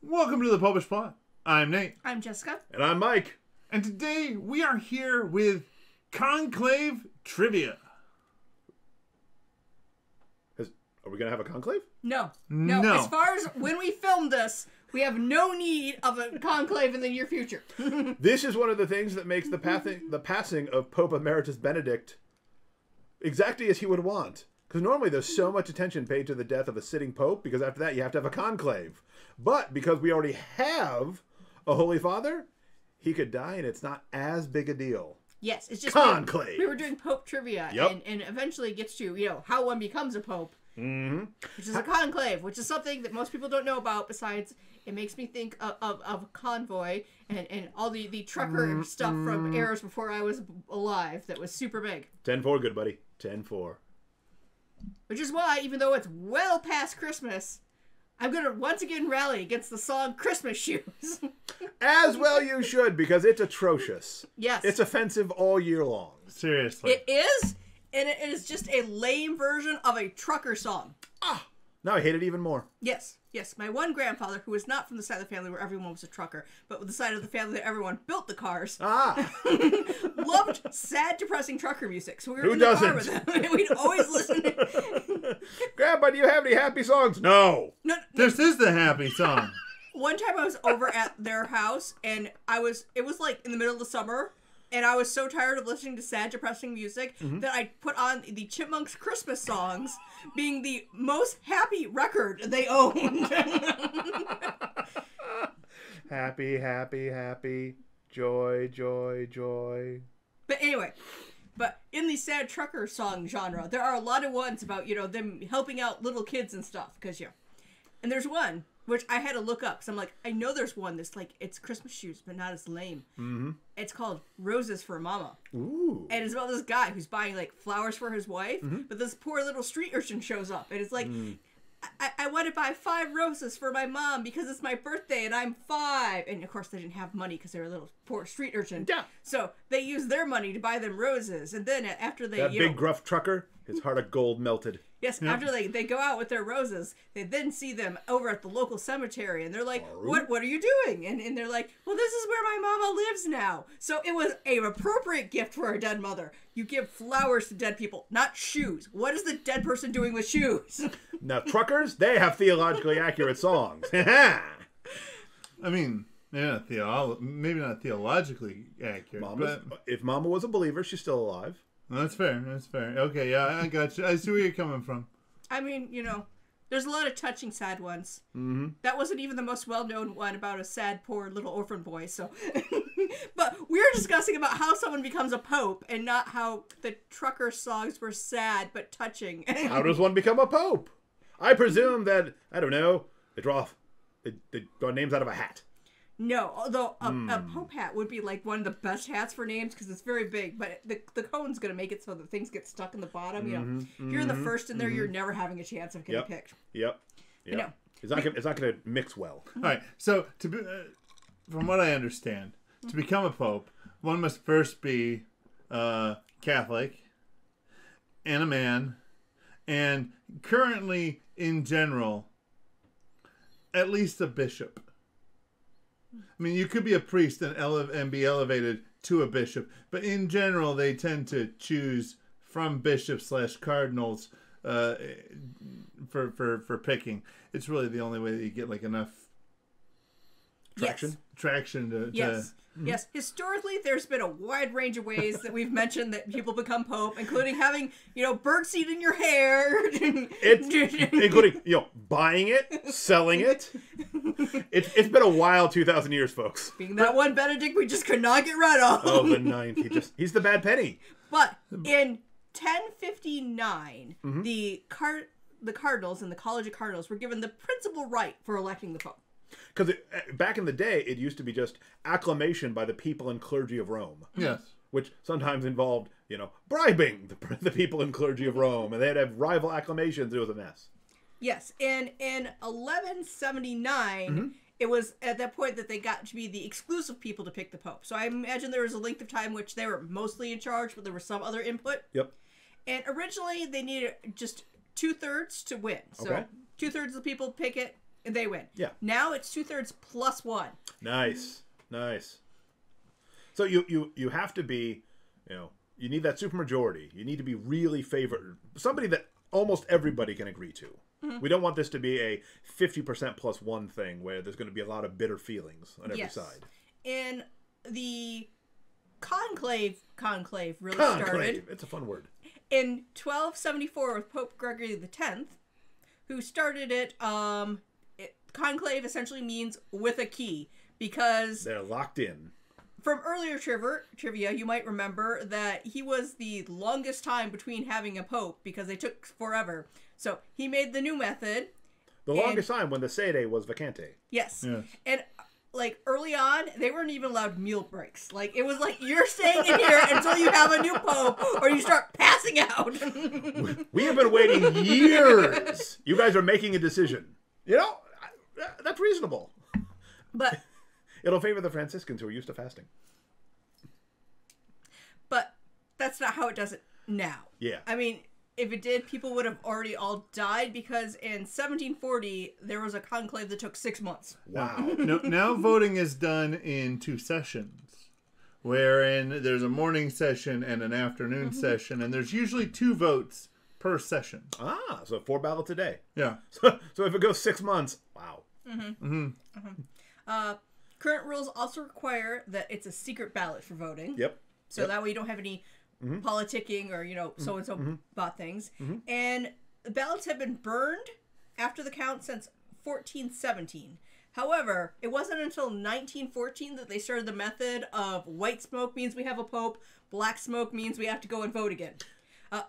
Welcome to the Popish Plot. I'm Nate. I'm Jessica. And I'm Mike. And today we are here with Conclave Trivia. Are we going to have a conclave? No. No. As far as when we filmed this, we have no need of a conclave in the near future. This is one of the things that makes the passing of Pope Emeritus Benedict exactly as he would want. Because normally there's so much attention paid to the death of a sitting pope, because after that you have to have a conclave. But because we already have a Holy Father, he could die and it's not as big a deal. Yes, it's just conclave. We were doing Pope trivia, Yep. and eventually it gets to, how one becomes a pope. Mm-hmm. Which is a conclave, which is something that most people don't know about. Besides, it makes me think of a convoy and all the trucker stuff from eras before I was alive that was super big. 10-4, good buddy. 10-4. Which is why, even though it's well past Christmas, I'm going to once again rally against the song Christmas Shoes. As well you should, because it's atrocious. Yes. It's offensive all year long. Seriously. It is, and it is just a lame version of a trucker song. Now I hate it even more. Yes. My one grandfather, who was not from the side of the family where everyone was a trucker, but with the side of the family that everyone built the cars, loved sad, depressing trucker music. So we were in the car with him, and we'd always listen to Grandpa, do you have any happy songs? No. No. This is the happy song. One time I was over at their house, and it was like in the middle of the summer, and I was so tired of listening to sad, depressing music that I put on the Chipmunks Christmas songs, being the most happy record they owned. Happy, happy, happy. Joy, joy, joy. But anyway, in the sad trucker song genre, there are a lot of ones about, them helping out little kids and stuff, and there's one which I had to look up, because I'm like, I know there's one that's like, it's Christmas shoes, but not as lame. Mm-hmm. It's called Roses for Mama. Ooh. And it's about this guy who's buying, like, flowers for his wife, but this poor little street urchin shows up, and it's like, I want to buy 5 roses for my mom because it's my birthday and I'm 5. And, of course, they didn't have money because they were a little poor street urchin. Yeah. So they used their money to buy them roses, and then after they, That big gruff trucker, his heart of gold melted. Yes, after they go out with their roses, they then see them over at the local cemetery, and they're like, what are you doing? And they're like, well, this is where my mama lives now. So it was an appropriate gift for a dead mother. You give flowers to dead people, not shoes. What is the dead person doing with shoes? Now, truckers, they have theologically accurate songs. I mean, yeah, maybe not theologically accurate. But if Mama was a believer, she's still alive. That's fair. Okay, yeah, I got you. I see where you're coming from. I mean, there's a lot of touching sad ones. Mm-hmm. That wasn't even the most well-known one about a sad, poor little orphan boy, so... But we're discussing about how someone becomes a pope, and not how the trucker songs were sad but touching. How does one become a pope? I presume that, I don't know, they draw names out of a hat. No, although a pope hat would be like one of the best hats for names because it's very big, but the cone's going to make it so that things get stuck in the bottom. If you're the first in there, you're never having a chance of getting picked. Yep. It's not going to mix well. All right, so from what I understand, to become a pope, one must first be Catholic and a man, and currently, in general, at least a bishop. I mean, you could be a priest and be elevated to a bishop, but in general, they tend to choose from bishops / cardinals for picking. It's really the only way that you get like enough traction to Yes, historically, there's been a wide range of ways that we've mentioned that people become pope, including having, birdseed in your hair. Including, buying it, selling it. It's been a wild 2,000 years, folks. Being that one Benedict we just could not get rid of. Oh, the ninth. He's the bad penny. But in 1059, the cardinals and the College of Cardinals were given the principal right for electing the pope. Because back in the day, it used to be just acclamation by the people and clergy of Rome. Yes. Which sometimes involved, bribing the people and clergy of Rome. And they'd have rival acclamations. It was a mess. Yes. And in 1179, it was at that point that they got to be the exclusive people to pick the pope. So I imagine there was a length of time which they were mostly in charge, but there was some other input. Yep. And originally, they needed just 2/3 to win. So 2/3 of the people pick it. they win. Yeah. Now it's 2/3 plus 1. Nice. So you have to be, you need that supermajority. You need to be really favored. Somebody that almost everybody can agree to. We don't want this to be a 50% plus 1 thing where there's going to be a lot of bitter feelings on every side. And the conclave really started. It's a fun word. In 1274 with Pope Gregory X, who started it. Conclave essentially means with a key, because They're locked in. from earlier trivia, you might remember that he was the longest time between having a pope because they took forever. So he made the new method. The longest time when the sede was vacante. Yes. Yes. And like early on, they weren't even allowed meal breaks. Like it was like, you're staying in here until you have a new pope or you start passing out. We have been waiting years. You guys are making a decision. That's reasonable. But It'll favor the Franciscans who are used to fasting. But that's not how it does it now. Yeah. I mean, if it did, people would have already all died, because in 1740, there was a conclave that took 6 months. Wow. Now voting is done in 2 sessions, wherein there's a morning session and an afternoon session, and there's usually 2 votes per session. So 4 ballots a day. Yeah. So if it goes 6 months, wow. Current rules also require that it's a secret ballot for voting. Yep. So that way you don't have any politicking or, so-and-so bought things. And the ballots have been burned after the count since 1417. However, it wasn't until 1914 that they started the method of white smoke means we have a pope, black smoke means we have to go and vote again.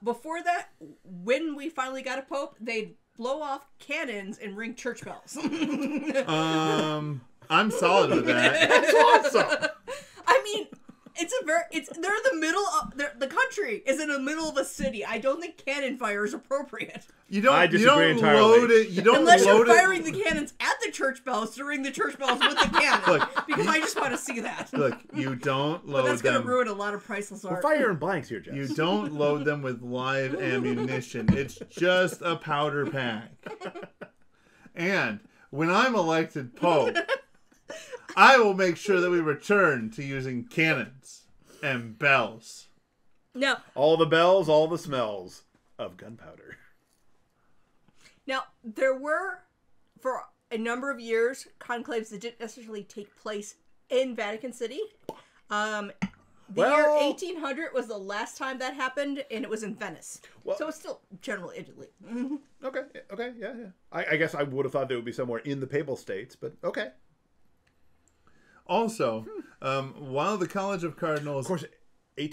Before that, when we finally got a pope, they'd blow off cannons and ring church bells. I'm solid with that. That's awesome. I mean, they're in the middle of the country is in the middle of a city. I don't think cannon fire is appropriate. I disagree entirely. Load it. You don't Unless load you're it. firing the cannons at the church bells to ring the church bells with the cannon. Because I just want to see that. Look, you don't load But that's going them. to ruin a lot of priceless art. We're firing blanks here, Jess. You don't load them with live ammunition. It's just a powder pack. And when I'm elected Pope, I will make sure that we return to using cannons and bells. Now, all the bells, all the smells of gunpowder. Now, there were, for a number of years, conclaves that didn't necessarily take place in Vatican City. The year 1800 was the last time that happened, and it was in Venice. So it's still general Italy. Okay, yeah. I guess I would have thought they would be somewhere in the Papal States, but okay. Also, while the College of Cardinals... Of course, you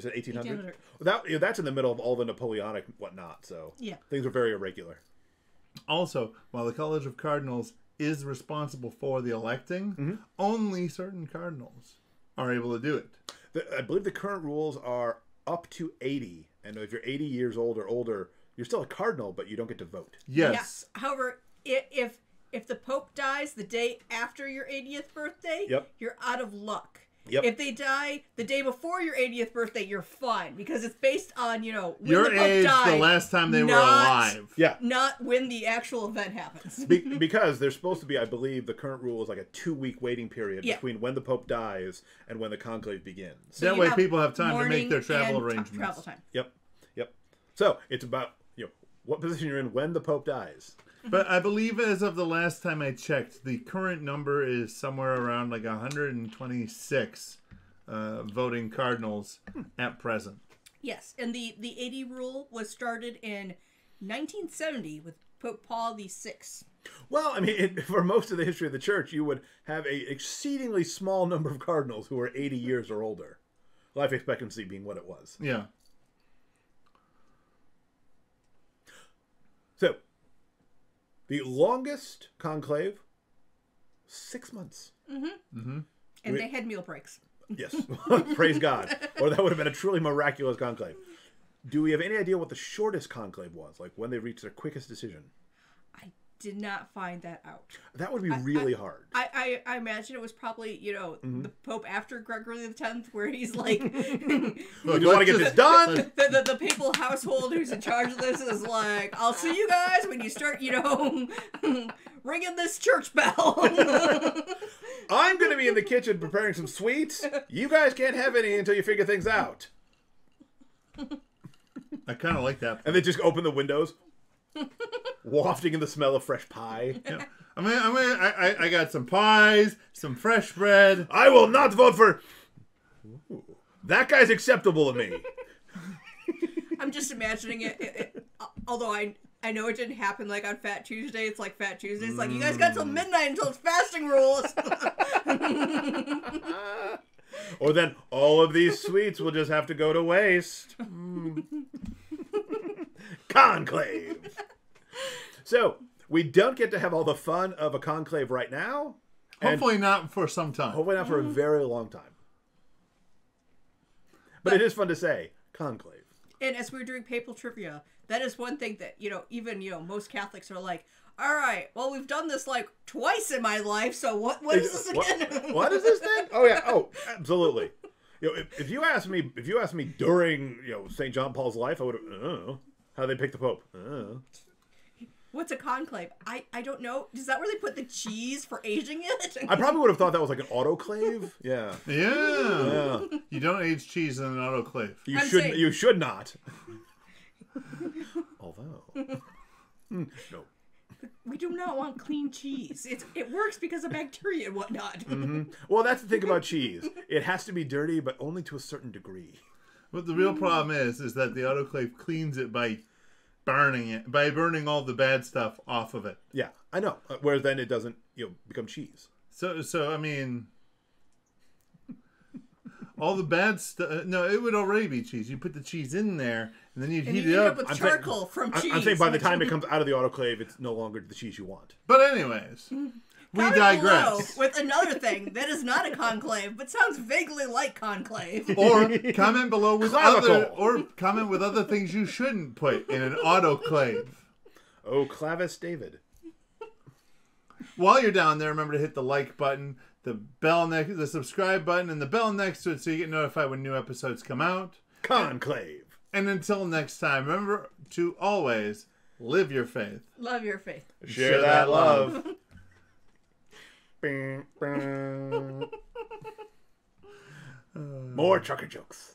said 1800? That's in the middle of all the Napoleonic whatnot, so things are very irregular. Also, while the College of Cardinals is responsible for the electing, only certain cardinals are able to do it. I believe the current rules are up to 80, and if you're 80 years old or older, you're still a cardinal, but you don't get to vote. Yes. Yeah. However, if the Pope dies the day after your 80th birthday, you're out of luck. Yep. If they die the day before your 80th birthday, you're fine, because it's based on, when your the Pope age, died, the last time they were alive. Yeah. Not when the actual event happens. Because there's supposed to be, I believe, the current rule is like a 2-week waiting period between when the Pope dies and when the conclave begins. So that way people have time to make their travel arrangements. Travel time. Yep. So it's about what position you're in when the Pope dies. But I believe as of the last time I checked, the current number is somewhere around like 126 voting cardinals at present. Yes, and the 80 rule was started in 1970 with Pope Paul VI. Well, I mean, for most of the history of the church, you would have a exceedingly small number of cardinals who are 80 years or older. Life expectancy being what it was. Yeah. So, the longest conclave, 6 months. And they had meal breaks. Yes. Praise God. Or that would have been a truly miraculous conclave. Do we have any idea what the shortest conclave was? Like when they reached their quickest decision? I did not find that out. That would be really hard. I imagine it was probably, the Pope after Gregory the X, where he's like, you want to get this done? The papal household who's in charge of this is like, I'll see you guys when you start, ringing this church bell. I'm going to be in the kitchen preparing some sweets. You guys can't have any until you figure things out. I kind of like that. And then just open the windows, wafting in the smell of fresh pie. Yeah. I got some pies, some fresh bread. I will not vote for... Ooh, that guy's acceptable to me. I'm just imagining it although I know it didn't happen like on Fat Tuesday. It's like Fat Tuesday. It's like, you guys got till midnight until it's fasting rules. Or then all of these sweets will just have to go to waste. Conclave. So, we don't get to have all the fun of a conclave right now. Hopefully not for some time. Hopefully not for a very long time. But it is fun to say, conclave. And as we were doing papal trivia, that is one thing that, even, most Catholics are like, all right, well, we've done this like twice in my life, so what is this again? What is this thing? Oh, yeah. Oh, absolutely. If you ask me during, St. John Paul's life, I would have, how they pick the Pope. What's a conclave? I don't know. Is that where they put the cheese for aging it? I probably would have thought that was like an autoclave. Yeah. Yeah. You don't age cheese in an autoclave. You should not. Although, no. We do not want clean cheese. It works because of bacteria and whatnot. Mm-hmm. Well, that's the thing about cheese. It has to be dirty, but only to a certain degree. What the real problem is that the autoclave cleans it by burning all the bad stuff off of it. Yeah, I know. Whereas then it doesn't, become cheese. So I mean, all the bad stuff. No, it would already be cheese. You put the cheese in there, and then you'd heat it up. With charcoal from cheese. I'm saying by the time it comes out of the autoclave, it's no longer the cheese you want. But anyways, we digress. With another thing that is not a conclave, but sounds vaguely like conclave. Or comment below with other things you shouldn't put in an autoclave. Oh, Clavis David. While you're down there, remember to hit the like button, the subscribe button, and the bell next to it so you get notified when new episodes come out. Conclave. And until next time, remember to always live your faith. Love your faith. Share that love. More trucker jokes.